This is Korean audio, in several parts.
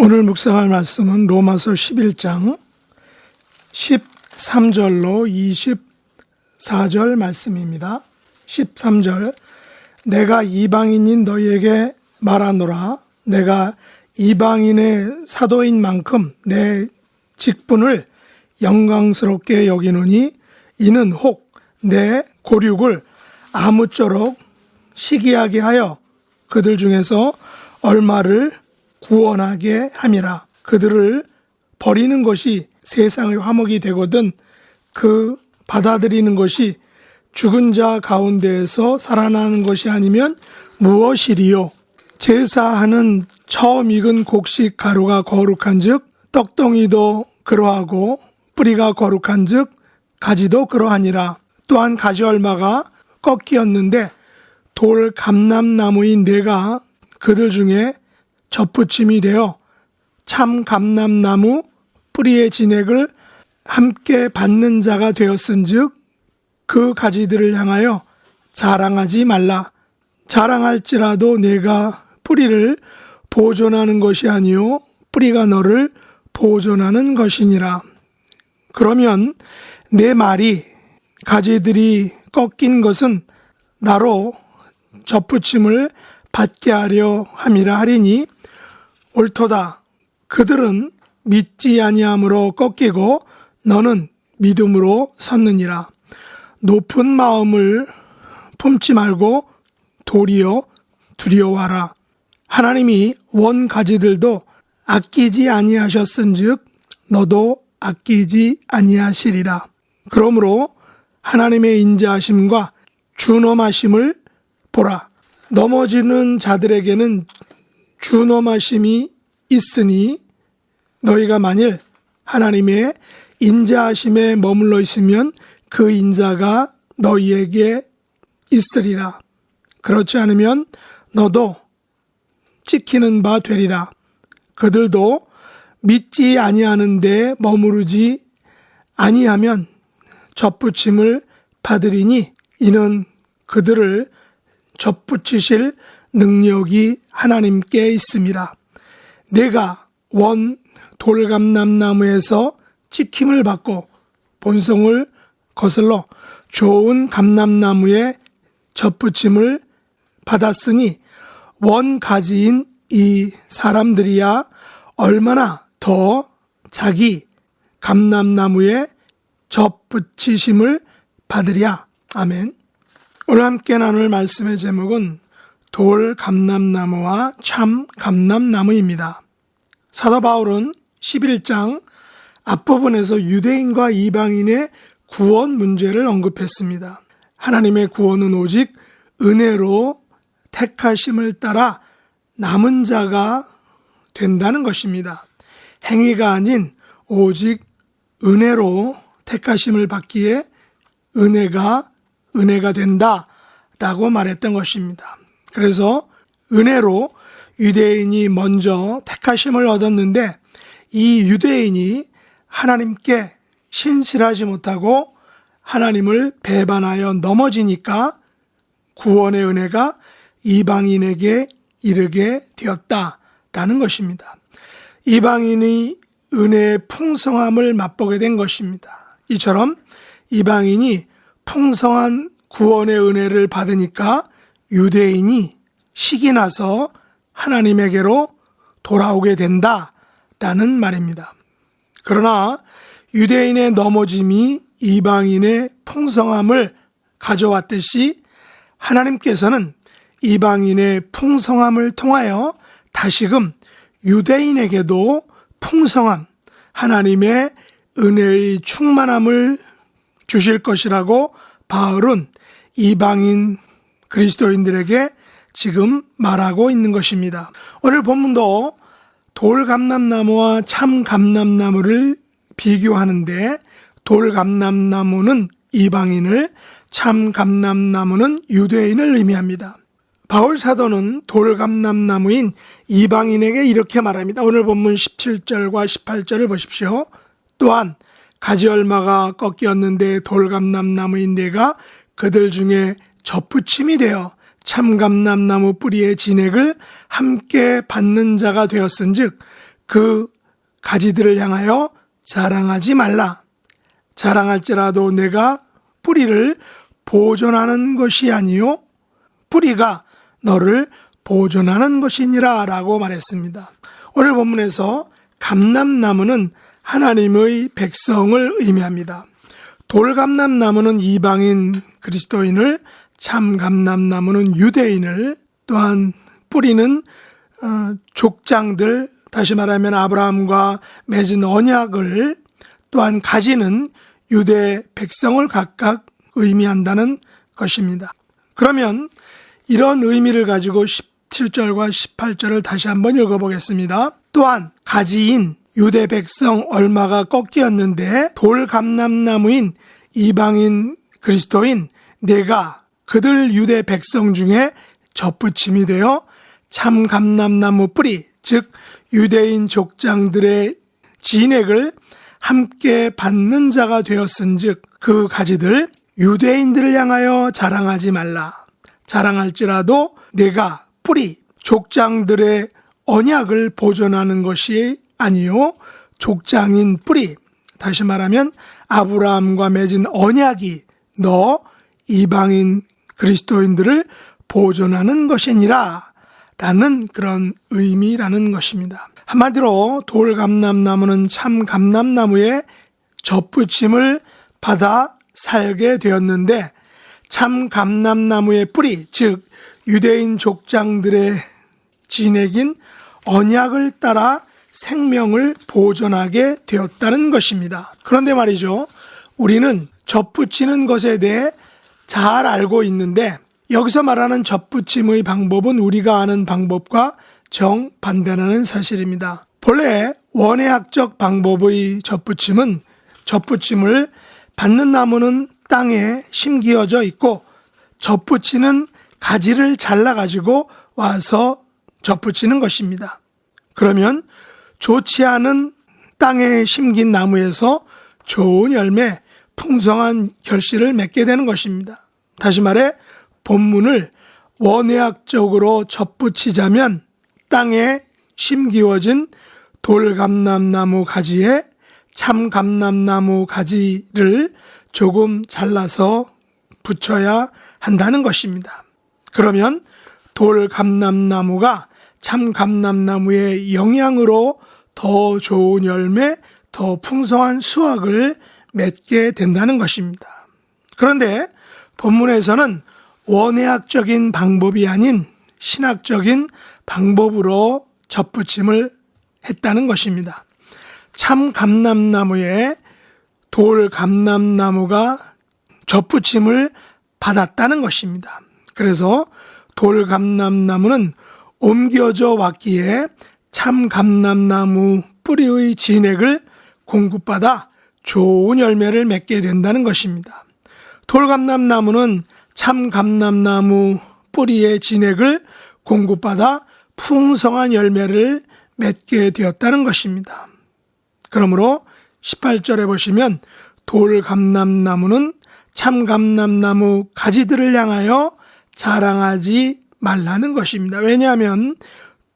오늘 묵상할 말씀은 로마서 11장 13절로 24절 말씀입니다. 13절 내가 이방인인 너희에게 말하노라. 내가 이방인의 사도인 만큼 내 직분을 영광스럽게 여기노니 이는 혹 내 고륙을 아무쪼록 시기하게 하여 그들 중에서 얼마를 구원하게 함이라. 그들을 버리는 것이 세상의 화목이 되거든 그 받아들이는 것이 죽은 자 가운데에서 살아나는 것이 아니면 무엇이리요. 제사하는 처음 익은 곡식 가루가 거룩한 즉 떡덩이도 그러하고 뿌리가 거룩한 즉 가지도 그러하니라. 또한 가지 얼마가 꺾이었는데 돌 감람나무인 내가 그들 중에 접붙임이 되어 참 감람나무 뿌리의 진액을 함께 받는 자가 되었은즉 그 가지들을 향하여 자랑하지 말라. 자랑할지라도 내가 뿌리를 보존하는 것이 아니요 뿌리가 너를 보존하는 것이니라. 그러면 내 말이 가지들이 꺾인 것은 나로 접붙임을 받게 하려 함이라 하리니 옳도다. 그들은 믿지 아니함으로 꺾이고 너는 믿음으로 섰느니라. 높은 마음을 품지 말고 도리어 두려워하라. 하나님이 원 가지들도 아끼지 아니하셨은즉 너도 아끼지 아니하시리라. 그러므로 하나님의 인자하심과 준엄하심을 보라. 넘어지는 자들에게는 준엄하심이 있으니 너희가 만일 하나님의 인자하심에 머물러 있으면 그 인자가 너희에게 있으리라. 그렇지 않으면 너도 찍히는 바 되리라. 그들도 믿지 아니하는데 머무르지 아니하면 접붙임을 받으리니 이는 그들을 접붙이실 능력이 하나님께 있음이라. 내가 원 돌감람나무에서 찍힘을 받고 본성을 거슬러 좋은 감람나무에 접붙임을 받았으니 원 가지인 이 사람들이야 얼마나 더 자기 감람나무에 접붙이심을 받으랴. 아멘. 오늘 함께 나눌 말씀의 제목은 돌 감람나무와 참 감람나무입니다. 사도 바울은 11장 앞부분에서 유대인과 이방인의 구원 문제를 언급했습니다. 하나님의 구원은 오직 은혜로 택하심을 따라 남은 자가 된다는 것입니다. 행위가 아닌 오직 은혜로 택하심을 받기에 은혜가 된다라고 말했던 것입니다. 그래서 은혜로 유대인이 먼저 택하심을 얻었는데 이 유대인이 하나님께 신실하지 못하고 하나님을 배반하여 넘어지니까 구원의 은혜가 이방인에게 이르게 되었다라는 것입니다. 이방인이 은혜의 풍성함을 맛보게 된 것입니다. 이처럼 이방인이 풍성한 구원의 은혜를 받으니까 유대인이 식이 나서 하나님에게로 돌아오게 된다라는 말입니다. 그러나 유대인의 넘어짐이 이방인의 풍성함을 가져왔듯이 하나님께서는 이방인의 풍성함을 통하여 다시금 유대인에게도 풍성함, 하나님의 은혜의 충만함을 주실 것이라고 바울은 이방인 그리스도인들에게 지금 말하고 있는 것입니다. 오늘 본문도 돌감람나무와 참감람나무를 비교하는데 돌감람나무는 이방인을, 참감람나무는 유대인을 의미합니다. 바울 사도는 돌감람나무인 이방인에게 이렇게 말합니다. 오늘 본문 17절과 18절을 보십시오. 또한 가지 얼마가 꺾였는데 돌감람나무인 내가 그들 중에 접붙임이 되어 참감람나무 뿌리의 진액을 함께 받는 자가 되었은즉 그 가지들을 향하여 자랑하지 말라. 자랑할지라도 내가 뿌리를 보존하는 것이 아니요 뿌리가 너를 보존하는 것이니라 라고 말했습니다. 오늘 본문에서 감람나무는 하나님의 백성을 의미합니다. 돌감람나무는 이방인 그리스도인을, 참감람나무는 유대인을, 또한 뿌리는 족장들, 다시 말하면 아브라함과 맺은 언약을, 또한 가지는 유대 백성을 각각 의미한다는 것입니다. 그러면 이런 의미를 가지고 17절과 18절을 다시 한번 읽어보겠습니다. 또한 가지인 유대 백성 얼마가 꺾이었는데 돌감람나무인 이방인 그리스도인 내가 그들 유대 백성 중에 접붙임이 되어 참 감람나무 뿌리, 즉 유대인 족장들의 진액을 함께 받는 자가 되었은즉 그 가지들 유대인들을 향하여 자랑하지 말라. 자랑할지라도 내가 뿌리, 족장들의 언약을 보존하는 것이 아니요 족장인 뿌리, 다시 말하면 아브라함과 맺은 언약이 너 이방인 그리스도인들을 보존하는 것이니라 라는 그런 의미라는 것입니다. 한마디로 돌감람나무는 참 감람나무의 접붙임을 받아 살게 되었는데 참 감람나무의 뿌리, 즉 유대인 족장들의 진액인 언약을 따라 생명을 보존하게 되었다는 것입니다. 그런데 말이죠, 우리는 접붙이는 것에 대해 잘 알고 있는데 여기서 말하는 접붙임의 방법은 우리가 아는 방법과 정반대라는 사실입니다. 본래 원예학적 방법의 접붙임은 접붙임을 받는 나무는 땅에 심기어져 있고 접붙이는 가지를 잘라가지고 와서 접붙이는 것입니다. 그러면 좋지 않은 땅에 심긴 나무에서 좋은 열매, 풍성한 결실을 맺게 되는 것입니다. 다시 말해 본문을 원예학적으로 접붙이자면 땅에 심기워진 돌감람나무 가지에 참감람나무 가지를 조금 잘라서 붙여야 한다는 것입니다. 그러면 돌감람나무가 참감람나무의 영향으로 더 좋은 열매, 더 풍성한 수확을 맺게 된다는 것입니다. 그런데 본문에서는 원예학적인 방법이 아닌 신학적인 방법으로 접붙임을 했다는 것입니다. 참감람나무에 돌감람나무가 접붙임을 받았다는 것입니다. 그래서 돌감람나무는 옮겨져 왔기에 참감람나무 뿌리의 진액을 공급받아 좋은 열매를 맺게 된다는 것입니다. 돌감람나무는 참감람나무 뿌리의 진액을 공급받아 풍성한 열매를 맺게 되었다는 것입니다. 그러므로 18절에 보시면 돌감람나무는 참감람나무 가지들을 향하여 자랑하지 말라는 것입니다. 왜냐하면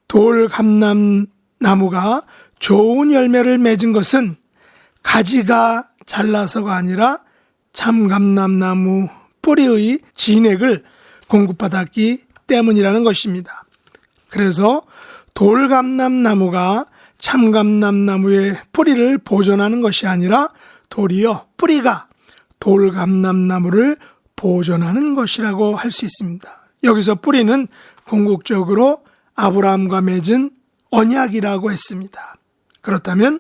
돌감람나무가 좋은 열매를 맺은 것은 가지가 잘나서가 아니라 참감람나무 뿌리의 진액을 공급받았기 때문이라는 것입니다. 그래서 돌감람나무가 참감람나무의 뿌리를 보존하는 것이 아니라 도리어 뿌리가 돌감람나무를 보존하는 것이라고 할 수 있습니다. 여기서 뿌리는 궁극적으로 아브라함과 맺은 언약이라고 했습니다. 그렇다면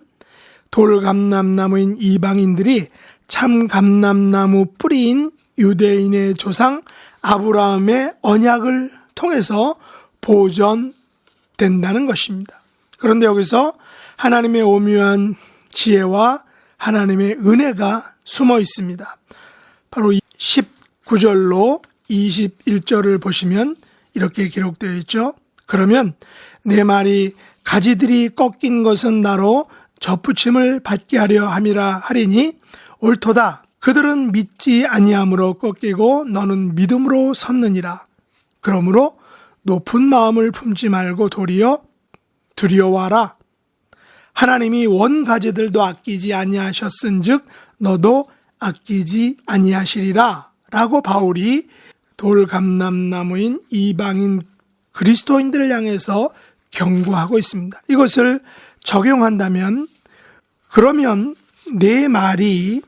돌감람나무인 이방인들이 참감람나무 뿌리인 유대인의 조상 아브라함의 언약을 통해서 보존된다는 것입니다. 그런데 여기서 하나님의 오묘한 지혜와 하나님의 은혜가 숨어 있습니다. 바로 19절로 21절을 보시면 이렇게 기록되어 있죠. 그러면 내 말이 가지들이 꺾인 것은 나로 접붙임을 받게 하려 함이라 하리니 옳도다. 그들은 믿지 아니함으로 꺾이고 너는 믿음으로 섰느니라. 그러므로 높은 마음을 품지 말고 도리어 두려워하라. 하나님이 원 가지들도 아끼지 아니하셨은즉 너도 아끼지 아니하시리라 라고 바울이 돌감람나무인 이방인 그리스도인들을 향해서 경고하고 있습니다. 이것을 적용한다면 그러면 내 말이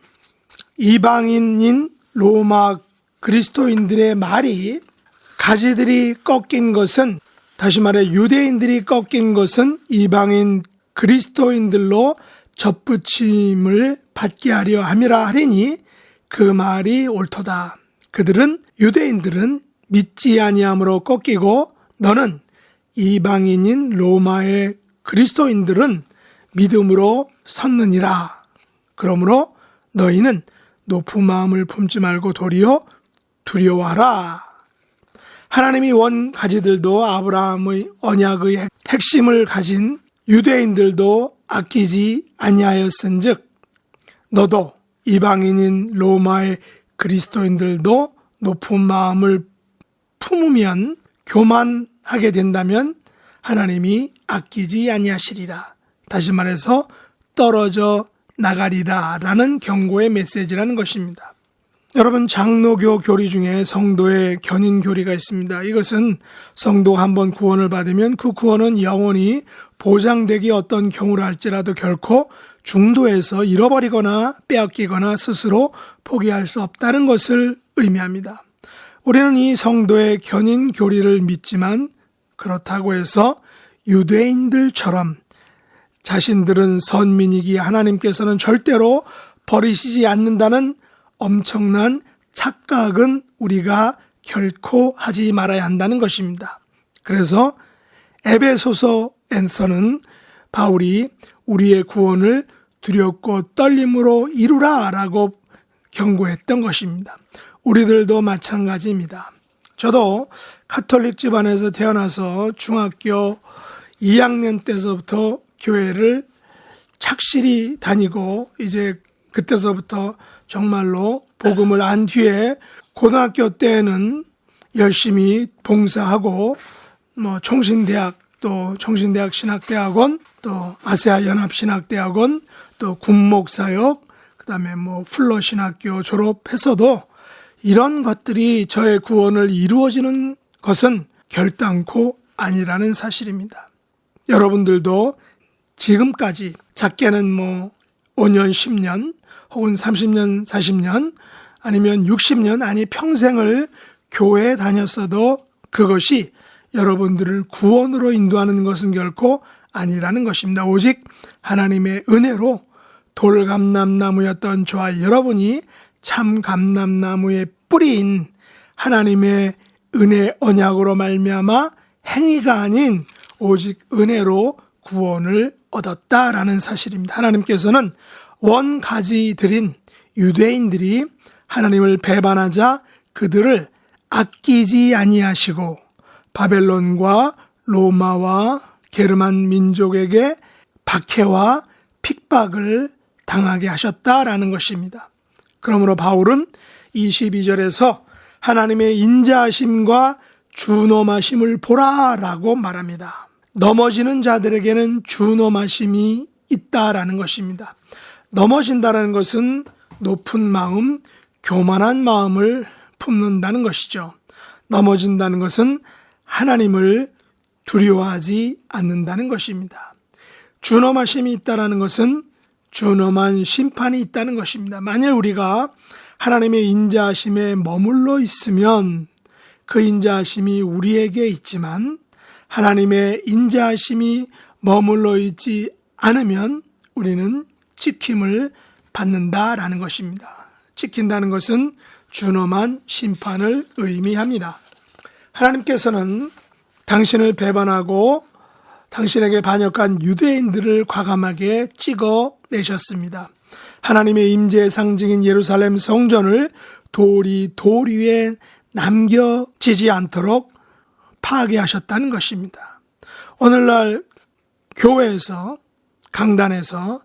이방인인 로마 그리스도인들의 말이 가지들이 꺾인 것은, 다시 말해 유대인들이 꺾인 것은 이방인 그리스도인들로 접붙임을 받게 하려 함이라 하리니 그 말이 옳도다. 그들은 유대인들은 믿지 아니함으로 꺾이고 너는 이방인인 로마의 그리스도인들은 믿음으로 섰느니라. 그러므로 너희는 높은 마음을 품지 말고 도리어 두려워하라. 하나님이 원 가지들도 아브라함의 언약의 핵심을 가진 유대인들도 아끼지 아니하였은즉 너도 이방인인 로마의 그리스도인들도 높은 마음을 품으면 교만하게 된다면 하나님이 아끼지 아니하시리라. 다시 말해서 떨어져 나가리라 라는 경고의 메시지라는 것입니다. 여러분, 장로교 교리 중에 성도의 견인 교리가 있습니다. 이것은 성도가 한번 구원을 받으면 그 구원은 영원히 보장되기 어떤 경우라 할지라도 결코 중도에서 잃어버리거나 빼앗기거나 스스로 포기할 수 없다는 것을 의미합니다. 우리는 이 성도의 견인 교리를 믿지만 그렇다고 해서 유대인들처럼 자신들은 선민이기에 하나님께서는 절대로 버리시지 않는다는 엄청난 착각은 우리가 결코 하지 말아야 한다는 것입니다. 그래서 에베소서에서는 바울이 우리의 구원을 두렵고 떨림으로 이루라 라고 경고했던 것입니다. 우리들도 마찬가지입니다. 저도 가톨릭 집안에서 태어나서 중학교 2학년 때서부터 교회를 착실히 다니고 이제 그때서부터 정말로 복음을 안 뒤에 고등학교 때는 열심히 봉사하고 총신대학 또 총신대학 신학대학원 또 아세아 연합신학대학원 또 군목사역 그다음에 플러신학교 졸업해서도 이런 것들이 저의 구원을 이루어지는 것은 결단코 아니라는 사실입니다. 여러분들도 지금까지 작게는 5년, 10년 혹은 30년, 40년 아니면 60년 아니 평생을 교회에 다녔어도 그것이 여러분들을 구원으로 인도하는 것은 결코 아니라는 것입니다. 오직 하나님의 은혜로 돌감람나무였던 저와 여러분이 참 감람나무의 뿌리인 하나님의 은혜 언약으로 말미암아 행위가 아닌 오직 은혜로 구원을 얻었다라는 사실입니다. 하나님께서는 원가지들인 유대인들이 하나님을 배반하자 그들을 아끼지 아니하시고 바벨론과 로마와 게르만 민족에게 박해와 핍박을 당하게 하셨다라는 것입니다. 그러므로 바울은 22절에서 하나님의 인자하심과 준엄하심을 보라라고 말합니다. 넘어지는 자들에게는 준엄하심이 있다라는 것입니다. 넘어진다는 것은 높은 마음, 교만한 마음을 품는다는 것이죠. 넘어진다는 것은 하나님을 두려워하지 않는다는 것입니다. 준엄하심이 있다는 것은 준엄한 심판이 있다는 것입니다. 만일 우리가 하나님의 인자하심에 머물러 있으면 그 인자하심이 우리에게 있지만 하나님의 인자하심이 머물러 있지 않으면 우리는 찍힘을 받는다라는 것입니다. 찍힌다는 것은 준엄한 심판을 의미합니다. 하나님께서는 당신을 배반하고 당신에게 반역한 유대인들을 과감하게 찍어내셨습니다. 하나님의 임재의 상징인 예루살렘 성전을 돌 위에 남겨지지 않도록 파괴하셨다는 것입니다. 오늘날 교회에서 강단에서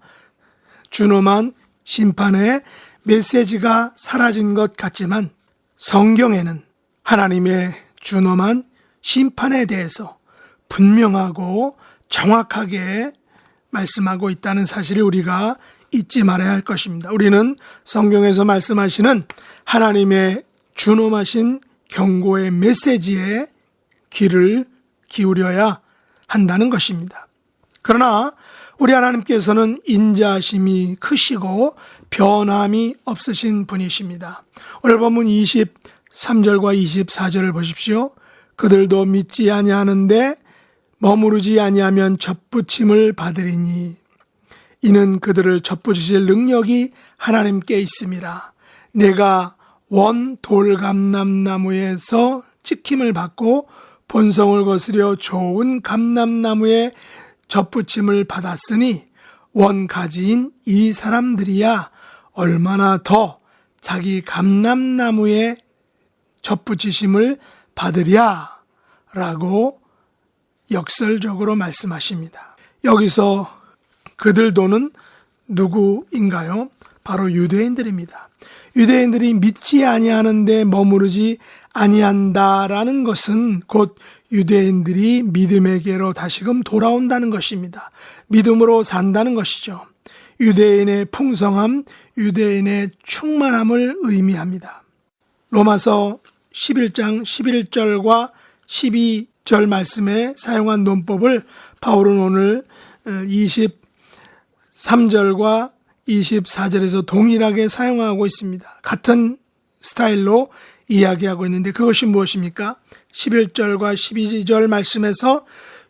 준엄한 심판의 메시지가 사라진 것 같지만 성경에는 하나님의 준엄한 심판에 대해서 분명하고 정확하게 말씀하고 있다는 사실을 우리가 잊지 말아야 할 것입니다. 우리는 성경에서 말씀하시는 하나님의 준엄하신 경고의 메시지에 귀를 기울여야 한다는 것입니다. 그러나 우리 하나님께서는 인자하심이 크시고 변함이 없으신 분이십니다. 오늘 본문 23절과 24절을 보십시오. 그들도 믿지 아니하는데 머무르지 아니하면 접붙임을 받으리니 이는 그들을 접붙이실 능력이 하나님께 있음이라. 내가 원 돌감람나무에서 찍힘을 받고 본성을 거스려 좋은 감람나무에 접붙임을 받았으니 원가지인 이 사람들이야 얼마나 더 자기 감람나무에 접붙이심을 받으랴 라고 역설적으로 말씀하십니다. 여기서 그들도는 누구인가요? 바로 유대인들입니다. 유대인들이 믿지 아니하는데 머무르지 아니한다라는 것은 곧 유대인들이 믿음에게로 다시금 돌아온다는 것입니다. 믿음으로 산다는 것이죠. 유대인의 풍성함, 유대인의 충만함을 의미합니다. 로마서 11장 11절과 12절 말씀에 사용한 논법을 바울은 오늘 23절과 24절에서 동일하게 사용하고 있습니다. 같은 스타일로 이야기하고 있는데 그것이 무엇입니까? 11절과 12절 말씀에서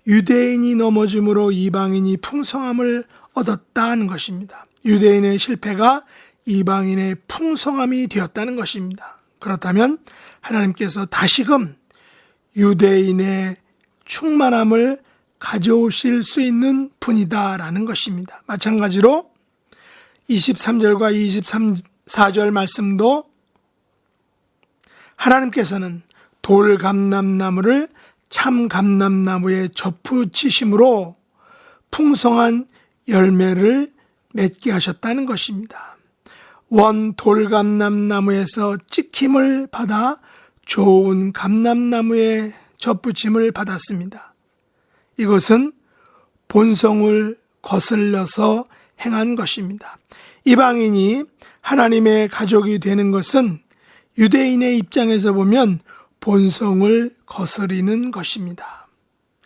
유대인이 넘어짐으로 이방인이 풍성함을 얻었다는 것입니다. 유대인의 실패가 이방인의 풍성함이 되었다는 것입니다. 그렇다면 하나님께서 다시금 유대인의 충만함을 가져오실 수 있는 분이다라는 것입니다. 마찬가지로 23절과 24절 말씀도 하나님께서는 돌감람나무를 참감람나무에 접붙이심으로 풍성한 열매를 맺게 하셨다는 것입니다. 원 돌감람나무에서 찍힘을 받아 좋은 감람나무에 접붙임을 받았습니다. 이것은 본성을 거슬려서 행한 것입니다. 이방인이 하나님의 가족이 되는 것은 유대인의 입장에서 보면 본성을 거스리는 것입니다.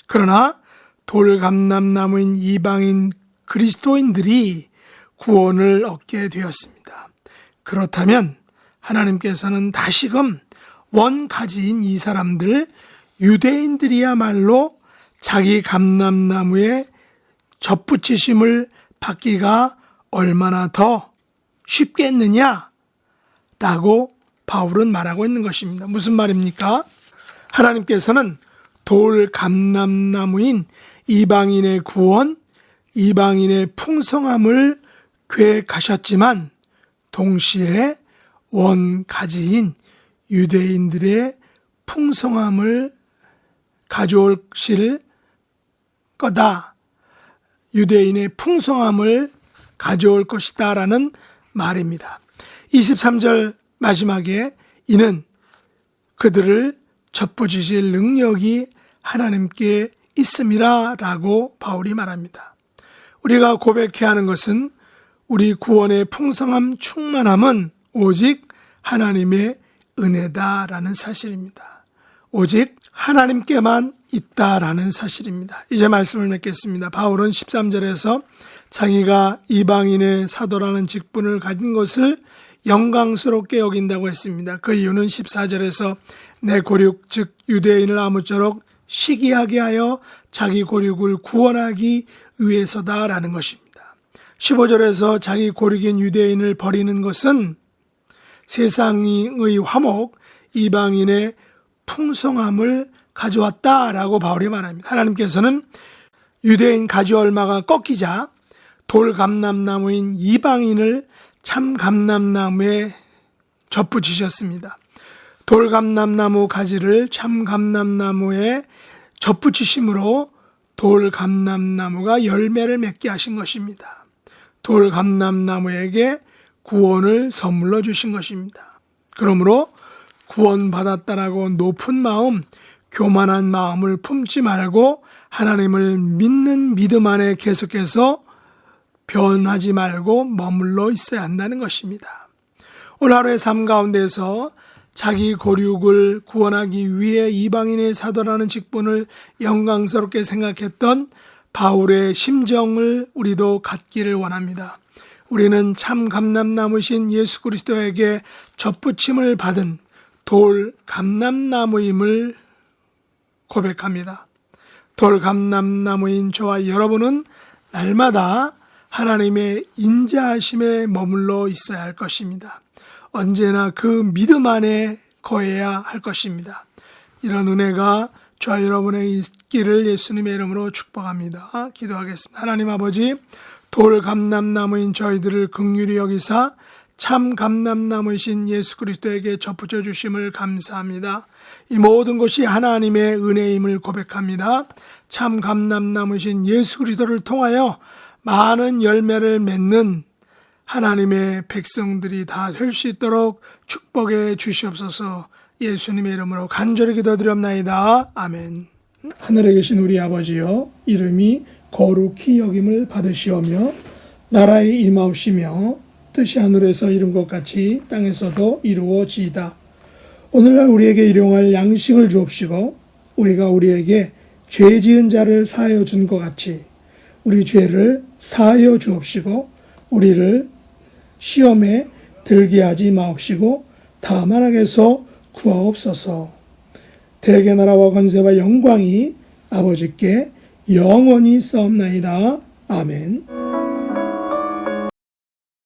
그러나 돌감람나무인 이방인 그리스도인들이 구원을 얻게 되었습니다. 그렇다면 하나님께서는 다시금 원가지인 이 사람들 유대인들이야말로 자기 감람나무에 접붙이심을 받기가 얼마나 더 쉽겠느냐라고 바울은 말하고 있는 것입니다. 무슨 말입니까? 하나님께서는 돌감람나무인 이방인의 구원, 이방인의 풍성함을 계획하셨지만 동시에 원가지인 유대인들의 풍성함을 가져오실 거다. 유대인의 풍성함을 가져올 것이다 라는 말입니다. 23절 마지막에 이는 그들을 접붙이실 능력이 하나님께 있음이라 라고 바울이 말합니다. 우리가 고백해야 하는 것은 우리 구원의 풍성함, 충만함은 오직 하나님의 은혜다라는 사실입니다. 오직 하나님께만 있다라는 사실입니다. 이제 말씀을 맺겠습니다. 바울은 13절에서 자기가 이방인의 사도라는 직분을 가진 것을 영광스럽게 여긴다고 했습니다. 그 이유는 14절에서 내 고륙 즉 유대인을 아무쪼록 시기하게 하여 자기 고륙을 구원하기 위해서다라는 것입니다. 15절에서 자기 고륙인 유대인을 버리는 것은 세상의 화목, 이방인의 풍성함을 가져왔다라고 바울이 말합니다. 하나님께서는 유대인 가지얼마가 꺾이자 돌감람나무인 이방인을 참감람나무에 접붙이셨습니다. 돌감람나무 가지를 참감람나무에 접붙이심으로 돌감람나무가 열매를 맺게 하신 것입니다. 돌감람나무에게 구원을 선물로 주신 것입니다. 그러므로 구원받았다라고 높은 마음, 교만한 마음을 품지 말고 하나님을 믿는 믿음 안에 계속해서 변하지 말고 머물러 있어야 한다는 것입니다. 오늘 하루의 삶 가운데서 자기 고륙을 구원하기 위해 이방인의 사도라는 직분을 영광스럽게 생각했던 바울의 심정을 우리도 갖기를 원합니다. 우리는 참 감람나무신 예수 그리스도에게 접붙임을 받은 돌 감람나무임을 고백합니다. 돌 감람나무인 저와 여러분은 날마다 하나님의 인자하심에 머물러 있어야 할 것입니다. 언제나 그 믿음 안에 거해야 할 것입니다. 이런 은혜가 저와 여러분의 있기를 예수님의 이름으로 축복합니다. 기도하겠습니다. 하나님 아버지, 돌 감람나무인 저희들을 긍휼히 여기사 참 감람나무이신 예수 그리스도에게 접붙여 주심을 감사합니다. 이 모든 것이 하나님의 은혜임을 고백합니다. 참 감람나무이신 예수 그리스도를 통하여 많은 열매를 맺는 하나님의 백성들이 다 될 수 있도록 축복해 주시옵소서. 예수님의 이름으로 간절히 기도드렸나이다. 아멘. 하늘에 계신 우리 아버지여, 이름이 거룩히 여김을 받으시오며 나라의 임하옵시며 뜻이 하늘에서 이룬 것 같이 땅에서도 이루어지이다. 오늘날 우리에게 일용할 양식을 주옵시고 우리가 우리에게 죄 지은 자를 사하여 준 것 같이 우리 죄를 사하여 주옵시고 우리를 시험에 들게 하지 마옵시고 다만 악에서 구하옵소서. 대개 나라와 권세와 영광이 아버지께 영원히 싸움나이다. 아멘.